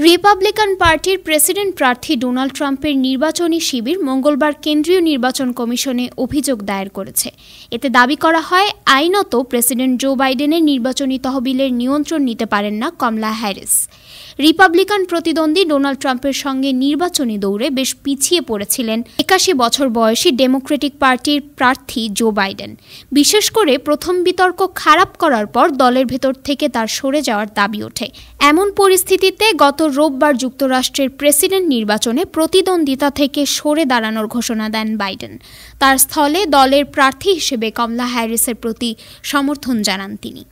Republican পার্টির president প্রার্থী Donald ট্রাম্পের নির্বাচনী শিবির মঙ্গলবার কেন্দ্রীয় নির্বাচন কমিশনে অভিযোগ দায়ের করেছে। এতে দাবি করা হয়, আইনত প্রেসিডেন্ট জো বাইডেনের নির্বাচনী তহবিলের নিয়ন্ত্রণ নিতে পারেন না কমলা হ্যারিস। রিপাবলিকান প্রতিদ্বন্দ্বী ডোনাল্ড ট্রাম্পের সঙ্গে নির্বাচনী দৌড়ে বেশ পিছিয়ে পড়েছিলেন ৮১ বছর বয়সী ডেমোক্রেটিক পার্টির প্রার্থী জো বাইডেন। বিশেষ করে প্রথম বিতর্ক খারাপ করার পর দলের ভেতর থেকে তার সরে যাওয়ার দাবি ওঠে। এমন পরিস্থিতিতে গত রোববার যুক্তরাষ্ট্রের প্রেসিডেন্ট নির্বাচনে প্রতিদ্বন্দ্বিতা থেকে সরে দাঁড়ানোর ঘোষণা দেন বাইডেন। তার স্থলে দলের প্রার্থী হিসেবে কমলা হ্যারিসের প্রতি সমর্থন জানান তিনি।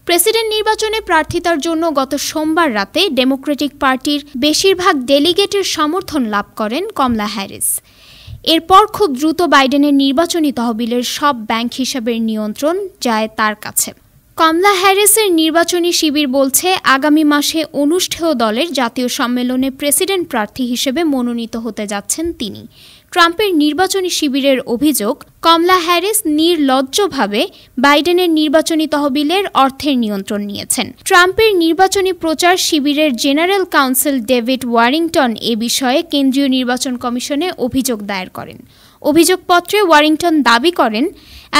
প্রেসিডেন্ট নির্বাচনে প্রার্থিতার জন্য গত সোমবার রাতে ডেমোক্রেটিক পার্টির বেশিরভাগ ডেলিগেটের সমর্থন লাভ করেন কমলা হ্যারিস। এরপর খুব দ্রুত বাইডেনের নির্বাচনী তহবিলের সব ব্যাংক হিসাবের নিয়ন্ত্রণ যায় তার কাছে। কমলা হ্যারিসের নির্বাচনী শিবির বলছে, আগামী মাসে অনুষ্ঠেয় দলের জাতীয় সম্মেলনে প্রেসিডেন্ট প্রার্থী হিসেবে মনোনীত হতে যাচ্ছেন তিনি। ট্রাম্পের নির্বাচনী শিবিরের অভিযোগ, কমলা হ্যারিস নির্লজ্জভাবে বাইডেনের নির্বাচনী তহবিলের অর্থের নিয়ন্ত্রণ নিয়েছেন। ট্রাম্পের নির্বাচনী প্রচার শিবিরের জেনারেল কাউন্সিল ডেভিড ওয়ারিংটন এ বিষয়ে কেন্দ্রীয় নির্বাচন কমিশনে অভিযোগ দায়ের করেন। অভিযোগপত্রে ওয়ারিংটন দাবি করেন,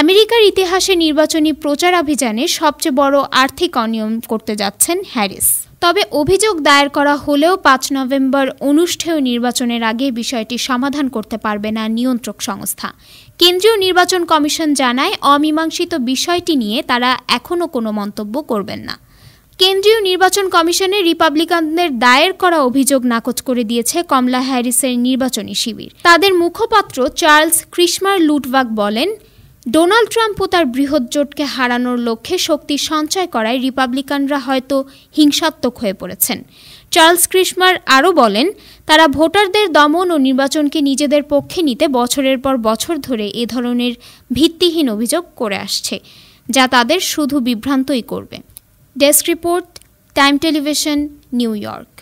আমেরিকার ইতিহাসে নির্বাচনী প্রচারাভিযানে সবচেয়ে বড় আর্থিক অনিয়ম করতে যাচ্ছেন হ্যারিস। তবে অভিযোগ দায়ের করা হলেও ৫ নভেম্বর অনুষ্ঠেয় নির্বাচনের আগে বিষয়টি সমাধান করতে পারবে না নিয়ন্ত্রক সংস্থা। কেন্দ্রীয় নির্বাচন কমিশন জানায়, অমীমাংসিত বিষয়টি নিয়ে তারা এখনও কোনো মন্তব্য করবেন না। কেন্দ্রীয় নির্বাচন কমিশনে রিপাবলিকানদের দায়ের করা অভিযোগ নাকচ করে দিয়েছে কমলা হ্যারিসের নির্বাচনী শিবির। তাদের মুখপাত্র চার্লস ক্রিশমার লুটভাগ বলেন, ডোনাল্ড ট্রাম্প ও তার বৃহৎ জোটকে হারানোর লক্ষ্যে শক্তি সঞ্চয় করায় রিপাবলিকানরা হয়তো হিংসাত্মক হয়ে পড়েছেন। চার্লস ক্রিশমার আরও বলেন, তারা ভোটারদের দমন ও নির্বাচনকে নিজেদের পক্ষে নিতে বছরের পর বছর ধরে এ ধরনের ভিত্তিহীন অভিযোগ করে আসছে, যা তাদের শুধু বিভ্রান্তই করবে। Desk report, time television, new York.